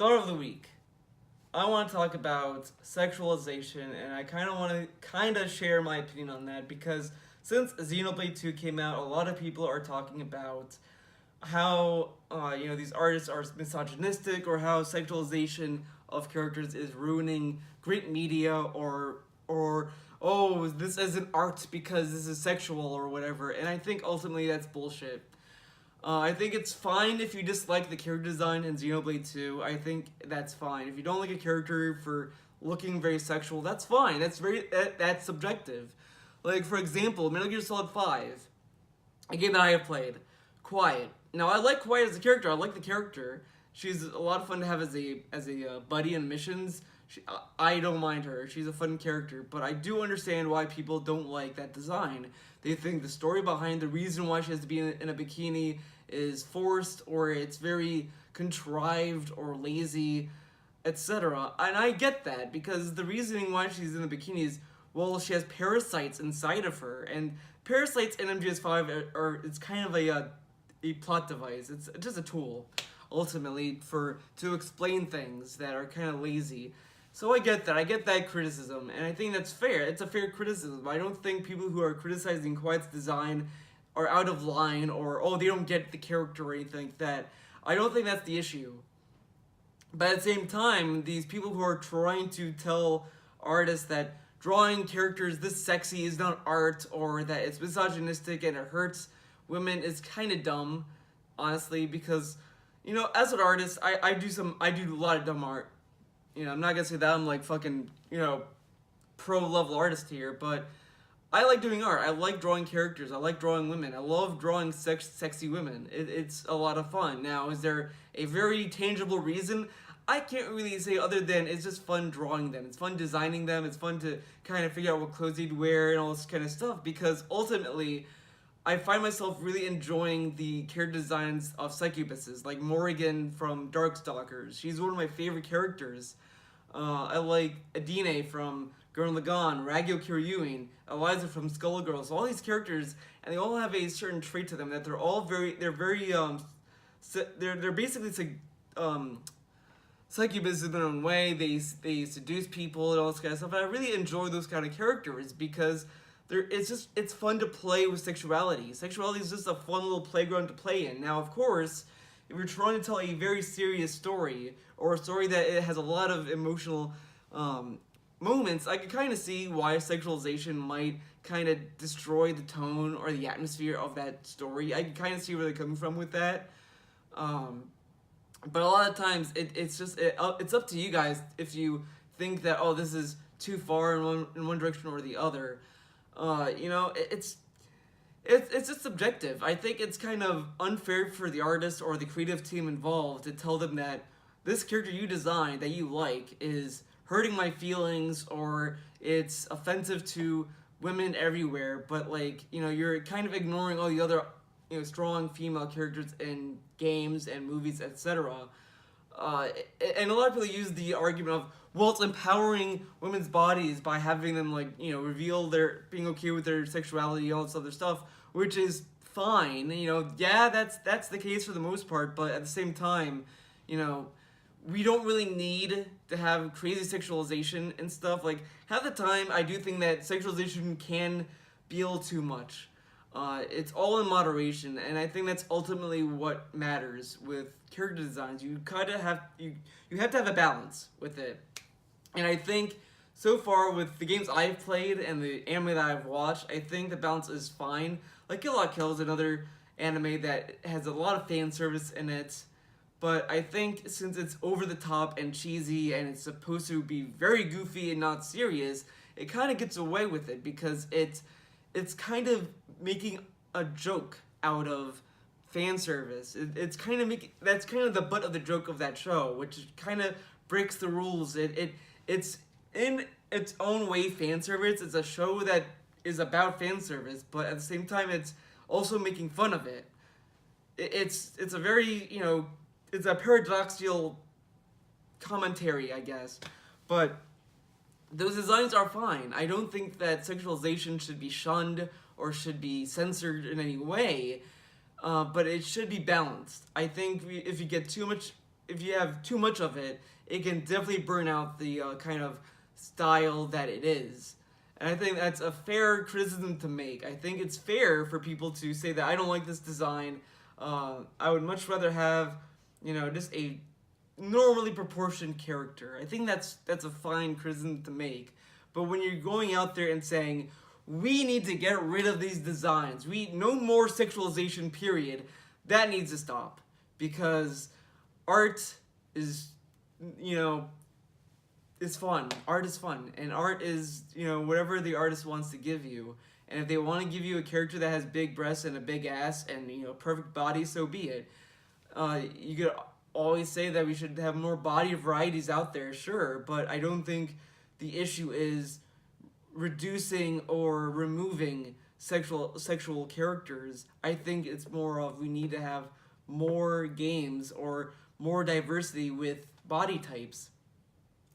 Thought of the week. I want to talk about sexualization, and I kind of want to share my opinion on that because since Xenoblade 2 came out, a lot of people are talking about how these artists are misogynistic or how sexualization of characters is ruining great media or oh, this isn't art because this is sexual or whatever. And I think ultimately that's bullshit. I think it's fine if you dislike the character design in Xenoblade 2. I think that's fine. If you don't like a character for looking very sexual, that's fine. That's subjective. Like for example, Metal Gear Solid 5, a game that I have played, Quiet. Now I like Quiet as a character. I like the character. She's a lot of fun to have as a buddy in missions. I don't mind her. She's a fun character, but I do understand why people don't like that design. They think the story behind the reason why she has to be in a bikini is forced or it's very contrived or lazy, etc. And I get that because the reasoning why she's in the bikini is, well, she has parasites inside of her, and parasites in MGS5 it's kind of a plot device. It's just a tool, ultimately, to explain things that are kind of lazy. So I get that. I get that criticism, and I think that's fair. It's a fair criticism. I don't think people who are criticizing Quiet's design are out of line or, oh, they don't get the character or anything like that. I don't think that's the issue. But at the same time, these people who are trying to tell artists that drawing characters this sexy is not art or that it's misogynistic and it hurts women is kind of dumb, honestly, because, as an artist, I do a lot of dumb art. I'm not gonna say that I'm like fucking, pro level artist here, but I like doing art. I like drawing characters. I like drawing women. I love drawing sexy women. It's a lot of fun. Now, is there a very tangible reason? I can't really say other than it's just fun drawing them. It's fun designing them. It's fun to kind of figure out what clothes you'd wear and all this kind of stuff because ultimately, I find myself really enjoying the character designs of succubuses, like Morrigan from Darkstalkers. She's one of my favorite characters. I like Adine from Gurren Lagann, Ragyo Kiryuin, Eliza from Skullgirls. All these characters, and they all have a certain trait to them that they're basically succubuses in their own way. They seduce people and all this kind of stuff. And I really enjoy those kind of characters because it's fun to play with sexuality. Sexuality is just a fun little playground to play in. Now, of course, if you're trying to tell a very serious story or a story that it has a lot of emotional moments, I could kind of see why sexualization might kind of destroy the tone or the atmosphere of that story. I can kind of see where they're coming from with that. But a lot of times, it's up to you guys if you think that, oh, this is too far in one direction or the other. It's just subjective. I think it's kind of unfair for the artist or the creative team involved to tell them that this character you designed that you like is hurting my feelings or it's offensive to women everywhere, but you're kind of ignoring all the other strong female characters in games and movies, etc. And a lot of people use the argument of, well, it's empowering women's bodies by having them reveal their being okay with their sexuality and all this other stuff, which is fine. Yeah, that's the case for the most part, but at the same time, we don't really need to have crazy sexualization and stuff. Like half the time, I do think that sexualization can be a little too much. It's all in moderation, and I think that's ultimately what matters with character designs. You have to have a balance with it, and I think so far with the games I've played and the anime that I've watched, I think the balance is fine. Like Kill la Kill is another anime that has a lot of fan service in it, but I think since it's over the top and cheesy and it's supposed to be very goofy and not serious, it kind of gets away with it because it's kind of making a joke out of fan service. It's kind of that's kind of the butt of the joke of that show, which kind of breaks the rules. It's in its own way fan service. It's a show that is about fan service, but at the same time, it's also making fun of it. It's a very it's a paradoxical commentary, I guess, but those designs are fine. I don't think that sexualization should be shunned or should be censored in any way, but it should be balanced. I think if you get too much if you have too much of it, it can definitely burn out the kind of style that it is. And I think that's a fair criticism to make. I think it's fair for people to say that I don't like this design. I would much rather have, just a normally proportioned character. I think that's a fine criticism to make. But when you're going out there and saying we need to get rid of these designs, we no more sexualization, period, that needs to stop because art is, you know, is fun. Art is fun, and art is, whatever the artist wants to give you. And if they want to give you a character that has big breasts and a big ass and perfect body, so be it. You could always say that we should have more body varieties out there, sure, but I don't think the issue is reducing or removing sexual characters. I think it's more of we need to have more games or more diversity with body types.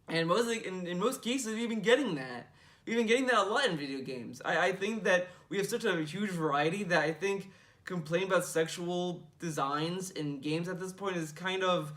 And mostly in most cases, we've been getting that. We've been getting that a lot in video games. I think that we have such a huge variety that I think complaining about sexual designs in games at this point is kind of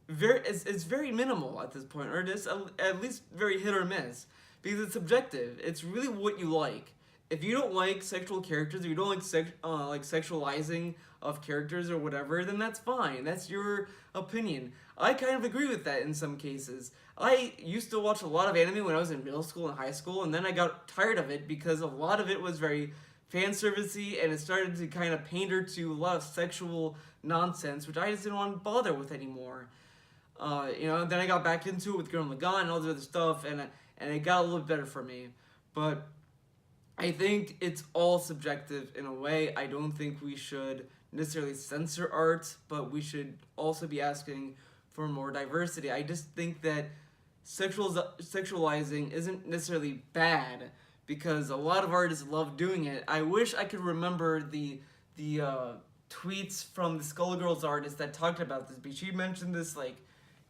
it's very minimal at this point, or just at least very hit or miss, because it's subjective. It's really what you like. If you don't like sexual characters, or you don't like sexualizing of characters or whatever, then that's fine. That's your opinion. I kind of agree with that in some cases. I used to watch a lot of anime when I was in middle school and high school, and then I got tired of it because a lot of it was very fanservice-y, and it started to kind of pander to a lot of sexual nonsense, which I just didn't want to bother with anymore. Then I got back into it with Gurren Lagann and all the other stuff, and it got a little bit better for me. But I think it's all subjective in a way. I don't think we should necessarily censor art, but we should also be asking for more diversity. I just think that sexualizing isn't necessarily bad because a lot of artists love doing it. I wish I could remember the tweets from the Skullgirls artist that talked about this, because she mentioned this like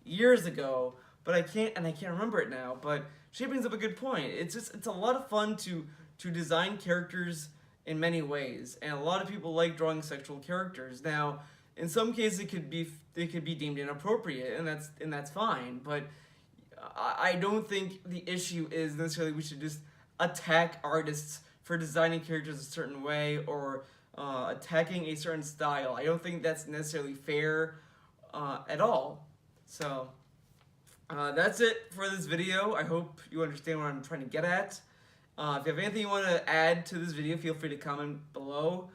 years ago, but I can't remember it now. But she brings up a good point. It's a lot of fun to design characters in many ways, and a lot of people like drawing sexual characters. Now, in some cases, it could be deemed inappropriate, and that's fine. But I don't think the issue is necessarily we should just attack artists for designing characters a certain way or attacking a certain style. I don't think that's necessarily fair at all. So that's it for this video. I hope you understand what I'm trying to get at. If you have anything you want to add to this video, feel free to comment below.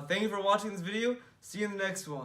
Thank you for watching this video. See you in the next one.